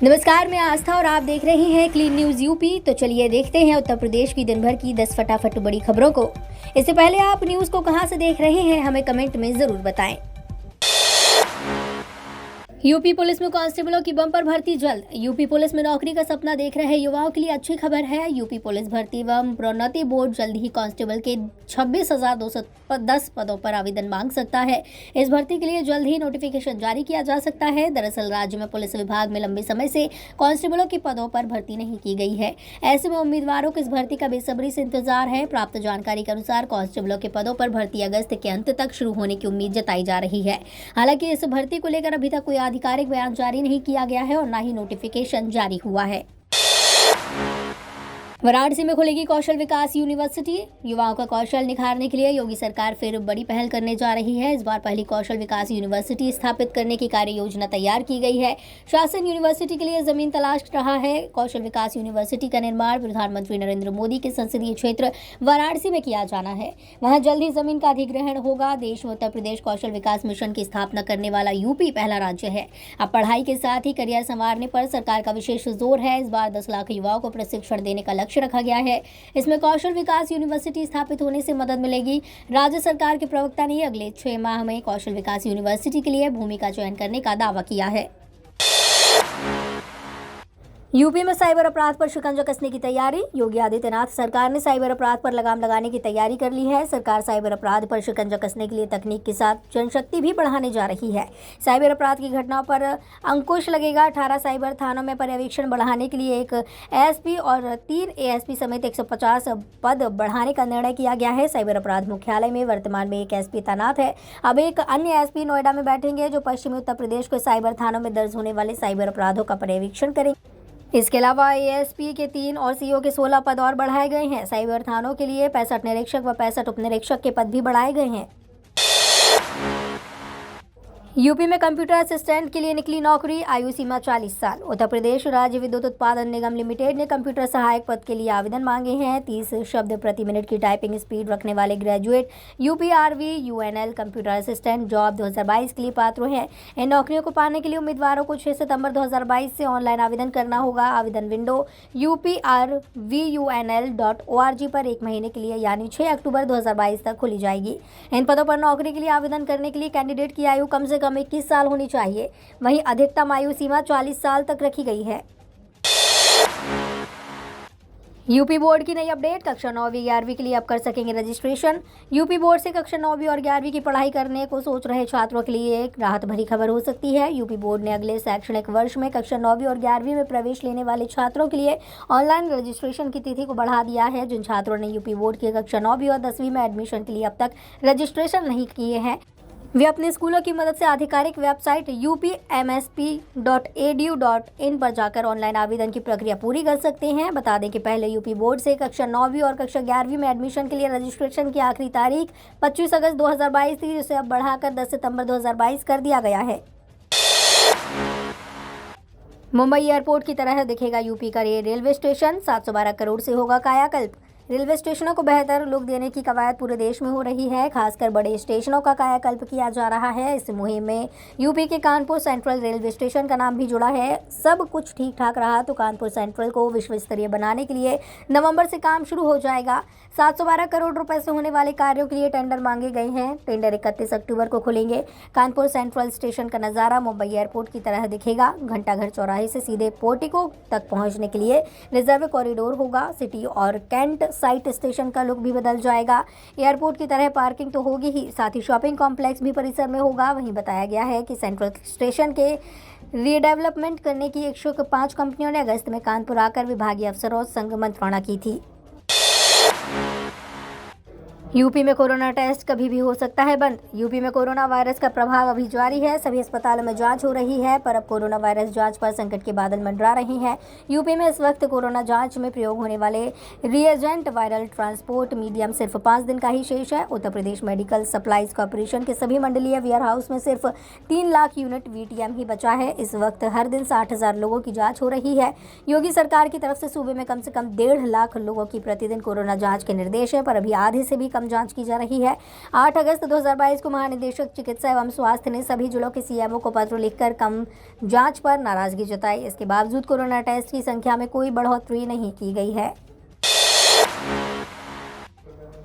नमस्कार, मैं आस्था और आप देख रहे हैं क्लीन न्यूज यूपी। तो चलिए देखते हैं उत्तर प्रदेश की दिन भर की 10 फटाफट बड़ी खबरों को। इससे पहले आप न्यूज को कहां से देख रहे हैं, हमें कमेंट में जरूर बताएं। यूपी पुलिस में कांस्टेबलों की बम्पर भर्ती जल्द। यूपी पुलिस में नौकरी का सपना देख रहे युवाओं के लिए अच्छी खबर है। यूपी पुलिस भर्ती एवं प्रोन्नति बोर्ड जल्द ही कांस्टेबल के 26,210 पदों पर आवेदन मांग सकता है। इस भर्ती के लिए जल्द ही नोटिफिकेशन जारी किया जा सकता है। दरअसल राज्य में पुलिस विभाग में लंबे समय से कांस्टेबलों के पदों पर भर्ती नहीं की गई है। ऐसे में उम्मीदवारों को इस भर्ती का बेसब्री से इंतजार है। प्राप्त जानकारी के अनुसार कांस्टेबलों के पदों पर भर्ती अगस्त के अंत तक शुरू होने की उम्मीद जताई जा रही है। हालांकि इस भर्ती को लेकर अभी तक कोई आधिकारिक बयान जारी नहीं किया गया है और न ही नोटिफिकेशन जारी हुआ है। वाराणसी में खुलेगी कौशल विकास यूनिवर्सिटी। युवाओं का कौशल निखारने के लिए योगी सरकार फिर बड़ी पहल करने जा रही है। इस बार पहली कौशल विकास यूनिवर्सिटी स्थापित करने की कार्य योजना तैयार की गई है। शासन यूनिवर्सिटी के लिए जमीन तलाश रहा है। कौशल विकास यूनिवर्सिटी का निर्माण प्रधानमंत्री नरेंद्र मोदी के संसदीय क्षेत्र वाराणसी में किया जाना है। वहां जल्द ही जमीन का अधिग्रहण होगा। देश में उत्तर प्रदेश कौशल विकास मिशन की स्थापना करने वाला यूपी पहला राज्य है। अब पढ़ाई के साथ ही करियर संवारने पर सरकार का विशेष जोर है। इस बार 10 लाख युवाओं को प्रशिक्षण देने का लक्ष्य रखा गया है। इसमें कौशल विकास यूनिवर्सिटी स्थापित होने से मदद मिलेगी। राज्य सरकार के प्रवक्ता ने अगले 6 माह में कौशल विकास यूनिवर्सिटी के लिए भूमि का चयन करने का दावा किया है। यूपी में साइबर अपराध पर शिकंजा कसने की तैयारी। योगी आदित्यनाथ सरकार ने साइबर अपराध पर लगाम लगाने की तैयारी कर ली है। सरकार साइबर अपराध पर शिकंजा कसने के लिए तकनीक के साथ जनशक्ति भी बढ़ाने जा रही है। साइबर अपराध की घटनाओं पर अंकुश लगेगा। 18 साइबर थानों में पर्यवेक्षण बढ़ाने के लिए एक एएसपी और 3 एएसपी समेत 150 पद बढ़ाने का निर्णय किया गया है। साइबर अपराध मुख्यालय में वर्तमान में एक एसपी तैनात है। अब एक अन्य एसपी नोएडा में बैठेंगे जो पश्चिमी उत्तर प्रदेश के साइबर थानों में दर्ज होने वाले साइबर अपराधों का पर्यवेक्षण करेंगे। इसके अलावा एएसपी के 3 और सीओ के 16 पद और बढ़ाए गए हैं। साइबर थानों के लिए 65 निरीक्षक व 65 उप निरीक्षक के पद भी बढ़ाए गए हैं। यूपी में कंप्यूटर असिस्टेंट के लिए निकली नौकरी, आयु सीमा 40 साल। उत्तर प्रदेश राज्य विद्युत उत्पादन निगम लिमिटेड ने कंप्यूटर सहायक पद के लिए आवेदन मांगे हैं। 30 शब्द प्रति मिनट की टाइपिंग स्पीड रखने वाले graduate UPRV UNL computer assistant job 2022 के लिए पात्र हैं। इन नौकरियों को पाने के लिए उम्मीदवारों को 6 सितंबर 2022 से ऑनलाइन आवेदन करना होगा। आवेदन विंडो UPRVUNL.org पर 1 महीने के लिए यानी 6 अक्टूबर 2022 तक खुली जाएगी। इन पदों पर नौकरी के लिए आवेदन करने के लिए कैंडिडेट की आयु कम से कम 21 साल होनी चाहिए। वहीं अधिकतम आयु सीमा 40 साल तक रखी गई है। यूपी बोर्ड की नई अपडेट, कक्षा 9वीं 11वीं के लिए अब कर सकेंगे रजिस्ट्रेशन। यूपी बोर्ड से कक्षा 9वीं और 11वीं की पढ़ाई करने को सोच रहे छात्रों के लिए एक राहत भरी खबर हो सकती है। यूपी बोर्ड ने अगले शैक्षणिक वर्ष में कक्षा 9वीं और 11वीं में प्रवेश लेने वाले छात्रों के लिए ऑनलाइन रजिस्ट्रेशन की तिथि को बढ़ा दिया है। जिन छात्रों ने यूपी बोर्ड की कक्षा 9वीं और 10वीं में एडमिशन के लिए अब तक रजिस्ट्रेशन नहीं किए हैं, वे अपने स्कूलों की मदद से आधिकारिक वेबसाइट upmsp.edu.in पर जाकर ऑनलाइन आवेदन की प्रक्रिया पूरी कर सकते हैं। बता दें कि पहले यूपी बोर्ड से कक्षा 9वीं और कक्षा 11वीं में एडमिशन के लिए रजिस्ट्रेशन की आखिरी तारीख 25 अगस्त 2022 थी, जिसे अब बढ़ाकर 10 सितंबर 2022 कर दिया गया है। मुंबई एयरपोर्ट की तरह दिखेगा यूपी का रेलवे स्टेशन, 712 करोड़ से होगा कायाकल्प। रेलवे स्टेशनों को बेहतर लुक देने की कवायद पूरे देश में हो रही है। खासकर बड़े स्टेशनों का कायाकल्प किया जा रहा है। इस मुहिम में यूपी के कानपुर सेंट्रल रेलवे स्टेशन का नाम भी जुड़ा है। सब कुछ ठीक ठाक रहा तो कानपुर सेंट्रल को विश्व स्तरीय बनाने के लिए नवंबर से काम शुरू हो जाएगा। 712 करोड़ रुपए से होने वाले कार्यों के लिए टेंडर मांगे गए हैं। टेंडर 31 अक्टूबर को खुलेंगे। कानपुर सेंट्रल स्टेशन का नज़ारा मुंबई एयरपोर्ट की तरह दिखेगा। घंटाघर चौराहे से सीधे पोर्टिको तक पहुंचने के लिए रिजर्व कॉरिडोर होगा। सिटी और कैंट साइट स्टेशन का लुक भी बदल जाएगा। एयरपोर्ट की तरह पार्किंग तो होगी ही, साथ ही शॉपिंग कॉम्प्लेक्स भी परिसर में होगा। वहीं बताया गया है कि सेंट्रल स्टेशन के रीडेवलपमेंट करने की इच्छुक 5 कंपनियों ने अगस्त में कानपुर आकर विभागीय अफसरों संग मंत्रणा की थी। यूपी में कोरोना टेस्ट कभी भी हो सकता है बंद। यूपी में कोरोना वायरस का प्रभाव अभी जारी है। सभी अस्पतालों में जांच हो रही है, पर अब कोरोना वायरस जांच पर संकट के बादल मंडरा रहे हैं। यूपी में इस वक्त कोरोना जांच में प्रयोग होने वाले रिएजेंट वायरल ट्रांसपोर्ट मीडियम सिर्फ 5 दिन का ही शेष है। Uttar Pradesh medical supplies corporation के सभी मंडलीय वेयर हाउस में सिर्फ 3 लाख यूनिट वीटीएम ही बचा है। इस वक्त हर दिन 60,000 लोगों की जाँच हो रही है। योगी सरकार की तरफ से सूबे में कम से कम 1.5 लाख लोगों की प्रतिदिन कोरोना जाँच के निर्देश है, पर अभी आधे से भी कम जांच की जा रही है। 8 अगस्त 2022 को महानिदेशक चिकित्सा एवं स्वास्थ्य ने सभी जिलों के सीएमओ को पत्र लिखकर कम जांच पर नाराजगी जताई। इसके बावजूद कोरोना टेस्ट की संख्या में कोई बढ़ोतरी नहीं की गई है।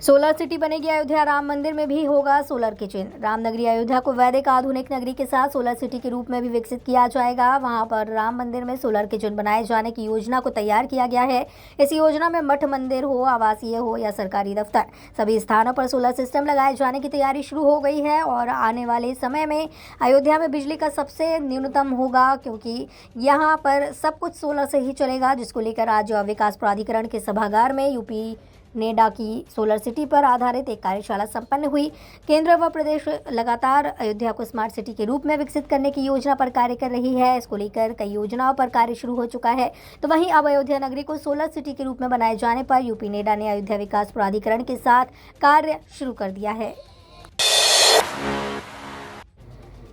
सोलर सिटी बनेगी अयोध्या, राम मंदिर में भी होगा सोलर किचन। रामनगरी अयोध्या को वैदिक आधुनिक नगरी के साथ सोलर सिटी के रूप में भी विकसित किया जाएगा। वहां पर राम मंदिर में सोलर किचन बनाए जाने की योजना को तैयार किया गया है। इस योजना में मठ मंदिर हो, आवासीय हो या सरकारी दफ्तर, सभी स्थानों पर सोलर सिस्टम लगाए जाने की तैयारी शुरू हो गई है और आने वाले समय में अयोध्या में बिजली का सबसे न्यूनतम होगा, क्योंकि यहाँ पर सब कुछ सोलर से ही चलेगा, जिसको लेकर आज विकास प्राधिकरण के सभागार में यूपी नेडा की सोलर सिटी पर आधारित एक कार्यशाला संपन्न हुई। केंद्र व प्रदेश लगातार अयोध्या को स्मार्ट सिटी के रूप में विकसित करने की योजना पर कार्य कर रही है। इसको लेकर कई योजनाओं पर कार्य शुरू हो चुका है। तो वहीं अब अयोध्या नगरी को सोलर सिटी के रूप में बनाए जाने पर यूपी नेडा ने अयोध्या विकास प्राधिकरण के साथ कार्य शुरू कर दिया है।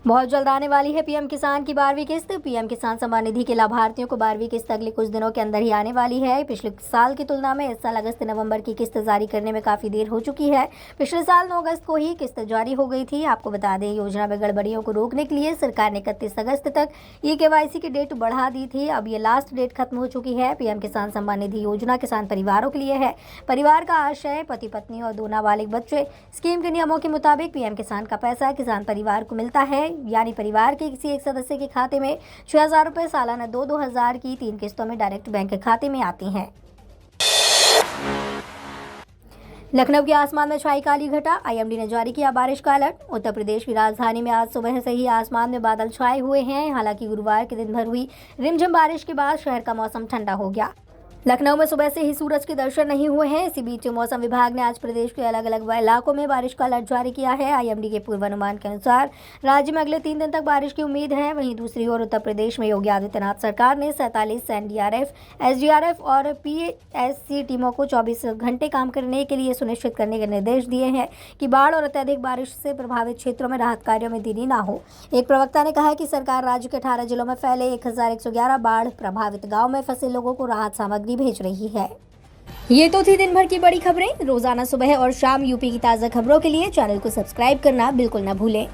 बहुत जल्द आने वाली है पीएम किसान की 12वीं किस्त। पीएम किसान सम्मान निधि के लाभार्थियों को 12वीं किस्त अगले कुछ दिनों के अंदर ही आने वाली है। पिछले साल की तुलना में इस साल अगस्त नवंबर की किस्त जारी करने में काफ़ी देर हो चुकी है। पिछले साल 9 अगस्त को ही किस्त जारी हो गई थी। आपको बता दें, योजना में गड़बड़ियों को रोकने के लिए सरकार ने 31 अगस्त तक KYC की डेट बढ़ा दी थी। अब ये लास्ट डेट खत्म हो चुकी है। पीएम किसान सम्मान निधि योजना किसान परिवारों के लिए है। परिवार का आशय पति पत्नी और 2 नाबालिग बच्चे। स्कीम के नियमों के मुताबिक पीएम किसान का पैसा किसान परिवार को मिलता है, यानी परिवार के किसी एक सदस्य के खाते में 6,000 रुपए सालाना 2,000 की 3 किस्तों में डायरेक्ट बैंक के खाते में आती हैं। लखनऊ के आसमान में छाई काली घटा, IMD ने जारी किया बारिश का अलर्ट। उत्तर प्रदेश की राजधानी में आज सुबह से ही आसमान में बादल छाए हुए हैं। हालांकि गुरुवार के दिन भर हुई रिमझिम बारिश के बाद शहर का मौसम ठंडा हो गया। लखनऊ में सुबह से ही सूरज के दर्शन नहीं हुए हैं। इसी बीच मौसम विभाग ने आज प्रदेश के अलग अलग इलाकों में बारिश का अलर्ट जारी किया है। IMD के पूर्वानुमान के अनुसार राज्य में अगले 3 दिन तक बारिश की उम्मीद है। वहीं दूसरी ओर उत्तर प्रदेश में योगी आदित्यनाथ सरकार ने 47 NDRF, SDRF और PSC टीमों को 24 घंटे काम करने के लिए सुनिश्चित करने के निर्देश दिए हैं कि बाढ़ और अत्यधिक बारिश से प्रभावित क्षेत्रों में राहत कार्यों में देरी न हो। एक प्रवक्ता ने कहा कि सरकार राज्य के 18 जिलों में फैले 1111 बाढ़ प्रभावित गाँव में फंसे लोगों को राहत सामग्री भेज रही है। ये तो थी दिन भर की बड़ी खबरें। रोजाना सुबह और शाम यूपी की ताज़ा खबरों के लिए चैनल को सब्सक्राइब करना बिल्कुल न भूलें।